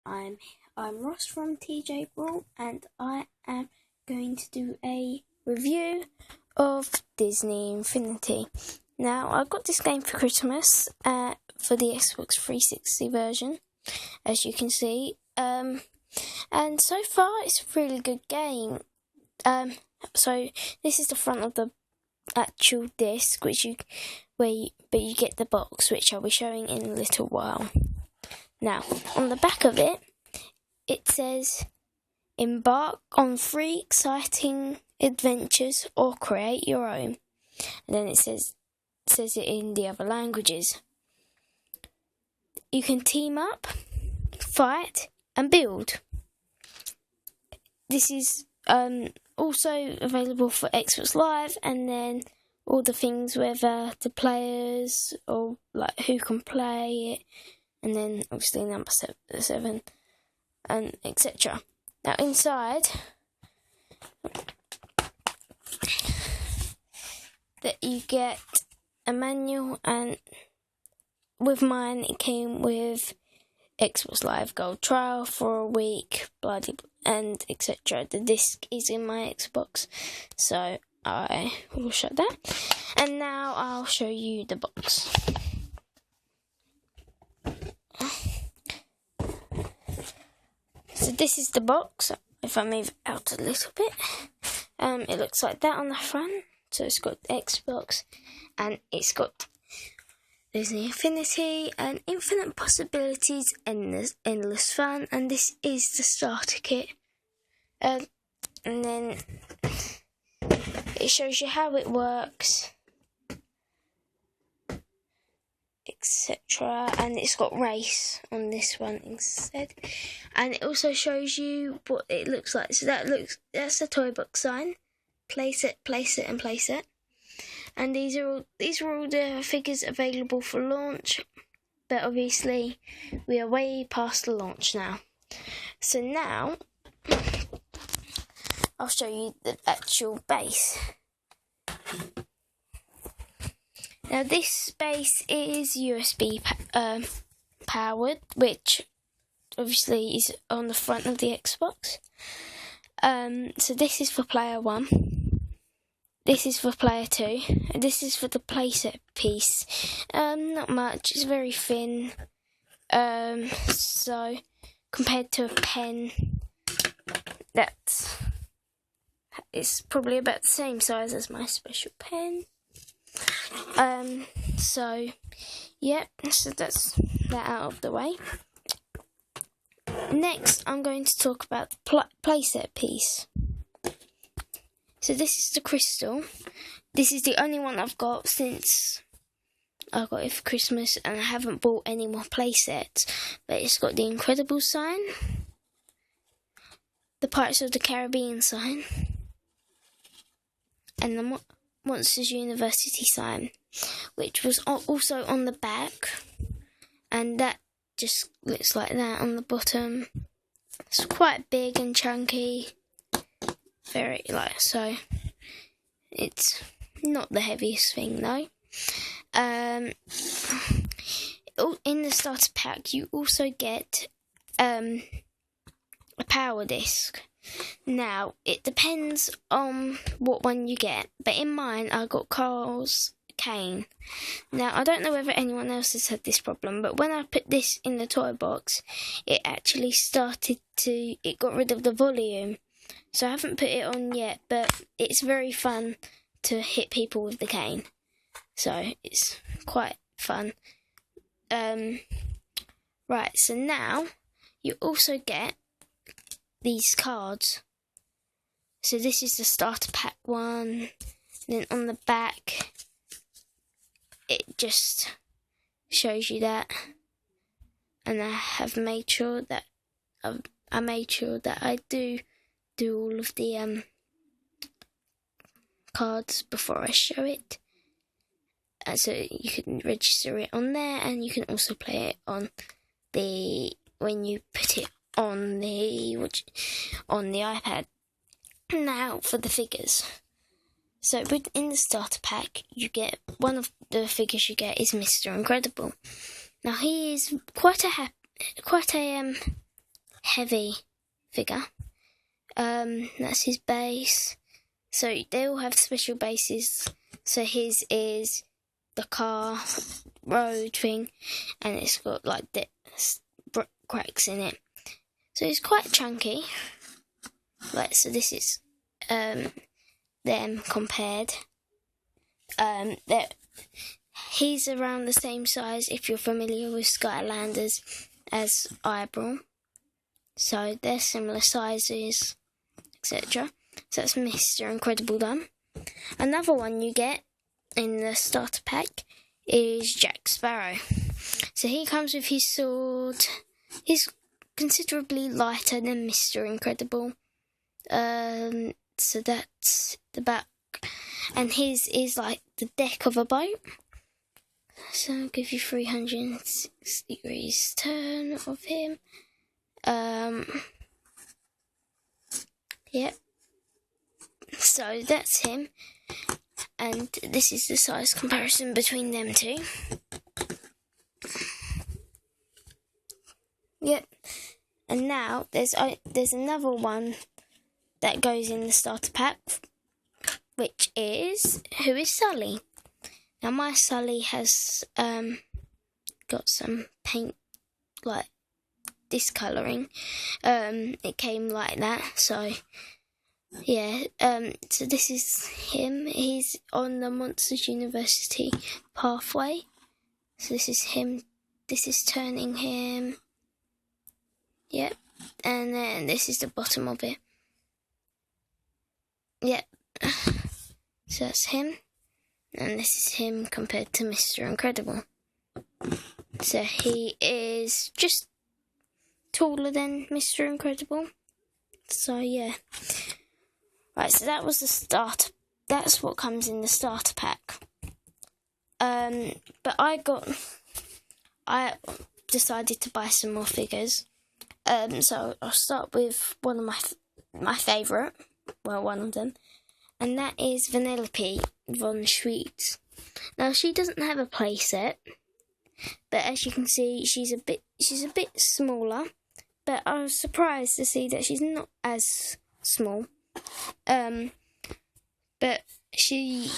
I'm Ross from Tj Brawl, and I am going to do a review of Disney Infinity. Now, I got this game for Christmas for the Xbox 360 version, as you can see, and so far it's a really good game. So this is the front of the actual disc, but you get the box, which I'll be showing in a little while. Now, on the back of it, it says, embark on 3 exciting adventures or create your own. And then it says it in the other languages. You can team up, fight, and build. This is also available for Xbox Live, and then all the things, whether the players or like who can play it, and then obviously number 7 and etc. Now inside that you get a manual, and with mine it came with Xbox Live Gold trial for a week, and etc. The disc is in my Xbox, so I will show that. And now I'll show you the box. So this is the box. If I move it out a little bit, it looks like that on the front. So it's got Xbox, and it's got Disney Infinity and infinite possibilities, endless fun, and this is the starter kit. And then it shows you how it works, etc. And it's got race on this one instead. And it also shows you what it looks like. So that's the toy box sign. Place it, and place it. And these are all the figures available for launch, but obviously we are way past the launch now. So now I'll show you the actual base. Now this base is USB powered, which obviously is on the front of the Xbox. So this is for player 1. This is for player 2, and this is for the playset piece. Not much, it's very thin. So compared to a pen, it's probably about the same size as my special pen. So yeah, so that's that out of the way. Next, I'm going to talk about the playset piece. So this is the crystal. This is the only one I've got since I got it for Christmas, and I haven't bought any more playsets. But it's got the Incredible sign, the Pirates of the Caribbean sign, and the Monsters University sign, which was also on the back, and that just looks like that on the bottom. It's quite big and chunky. Very so it's not the heaviest thing though. In the starter pack you also get a power disc. Now it depends on what one you get, but in mine I got Carl's cane. Now I don't know whether anyone else has had this problem, but when I put this in the toy box, it actually it got rid of the volume. So I haven't put it on yet, but it's very fun to hit people with the cane. So it's quite fun. Right, so now you also get these cards. So this is the starter pack one. And then on the back, it just shows you that. And I have made sure that I do all of the cards before I show it. So you can register it on there, and you can also play it on when you put it on the iPad. Now for the figures. So in the starter pack, you get one of the figures you get is Mr. Incredible. Now he is quite a heavy figure. That's his base. So they all have special bases. So his is the car road thing, and it's got like cracks in it. So it's quite chunky. Right, so this is them compared. He's around the same size, if you're familiar with Skylanders, as Tj Brawl. So they're similar sizes, etc. So that's Mr. Incredible done. Another one you get in the starter pack is Jack Sparrow. So he comes with his sword. He's considerably lighter than Mr. Incredible. So that's the back. And his is like the deck of a boat. So I'll give you 360 degrees turn of him. Yep. So that's him. And this is the size comparison between them two. Yep. And now there's another one that goes in the starter pack, which is who is Sully. Now my Sully has got some paint like discolouring. It came like that, so yeah. So this is him. He's on the Monsters University pathway. So this is him. This is turning him. Yep. And then this is the bottom of it. Yep. So that's him. And this is him compared to Mr. Incredible. So he is just taller than Mr. Incredible. So yeah. Right, so that was the start. That's what comes in the starter pack. But I decided to buy some more figures. So I'll start with one of my favourite. Well, one of them. And that is Vanellope von Schweetz. Now she doesn't have a playset, but as you can see, she's a bit smaller. But I was surprised to see that she's not as small. But you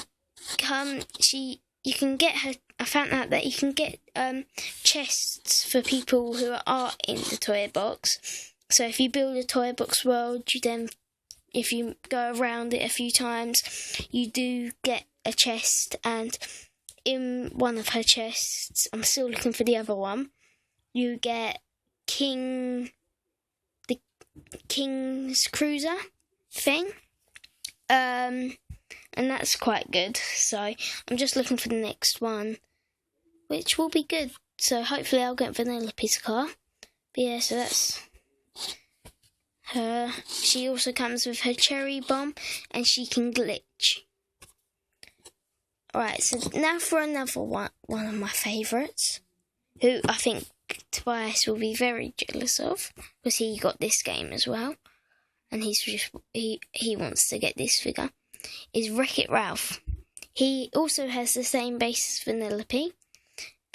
can get her. I found out that you can get chests for people who are in the toy box. So if you build a toy box world, if you go around it a few times, you do get a chest, and in one of her chests, I'm still looking for the other one, you get the King's Cruiser thing, and that's quite good. So I'm just looking for the next one, which will be good. So hopefully I'll get Vanellope's car. But yeah, so that's her. She also comes with her cherry bomb, and she can glitch. Alright, so now for another one of my favourites, who I think Tobias will be very jealous of, because he got this game as well, and he wants to get this figure, is Wreck-It Ralph. He also has the same base as Vanellope,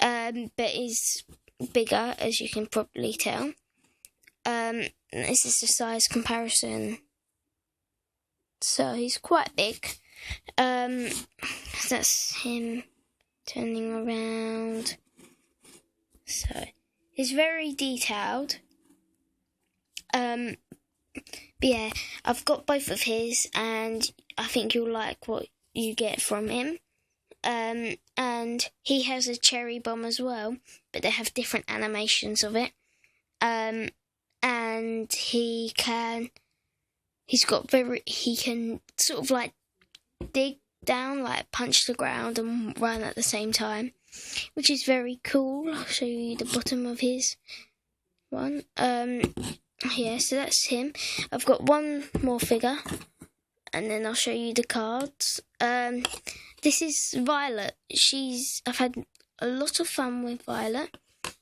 but is bigger, as you can probably tell. This is the size comparison. So he's quite big. That's him turning around. So he's very detailed. But yeah, I've got both of his, and I think you'll like what you get from him. And he has a cherry bomb as well, but they have different animations of it. And he can sort of like dig down, like punch the ground and run at the same time, which is very cool. I'll show you the bottom of his one. Yeah, so that's him. I've got one more figure, and then I'll show you the cards. This is Violet. I've had a lot of fun with Violet.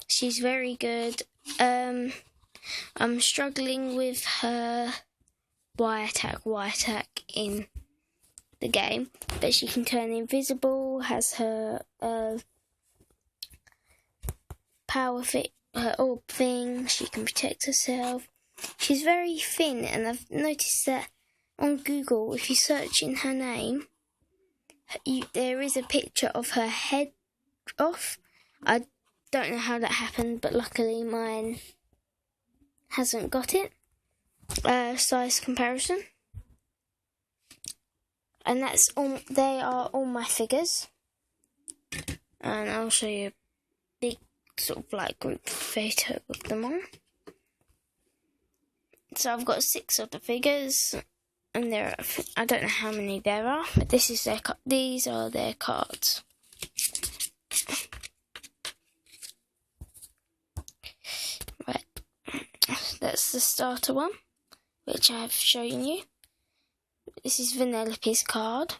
She's very good. I'm struggling with her Y attack in the game, but she can turn invisible, has her power fit, her orb thing, she can protect herself, She's very thin, and I've noticed that on Google, if you search in her name, there is a picture of her head off. I don't know how that happened, but luckily mine hasn't got it. Size comparison. And that's all. They are all my figures. And I'll show you a big sort of like group photo of them all. So I've got 6 of the figures, and I don't know how many there are, but these are their cards. Right, that's the starter one, which I have shown you. This is Vanellope's card.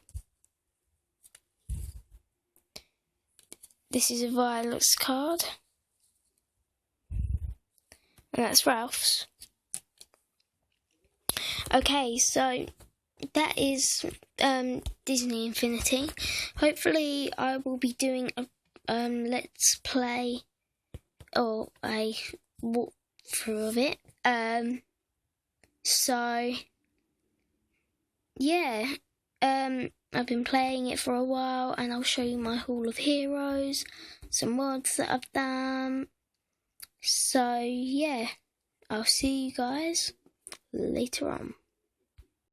This is a Violet's card. And that's Ralph's. Okay, so that is Disney Infinity. Hopefully I will be doing a let's play or a walkthrough of it. So yeah, I've been playing it for a while, and I'll show you my Hall of Heroes, some mods that I've done. So yeah, I'll see you guys later on.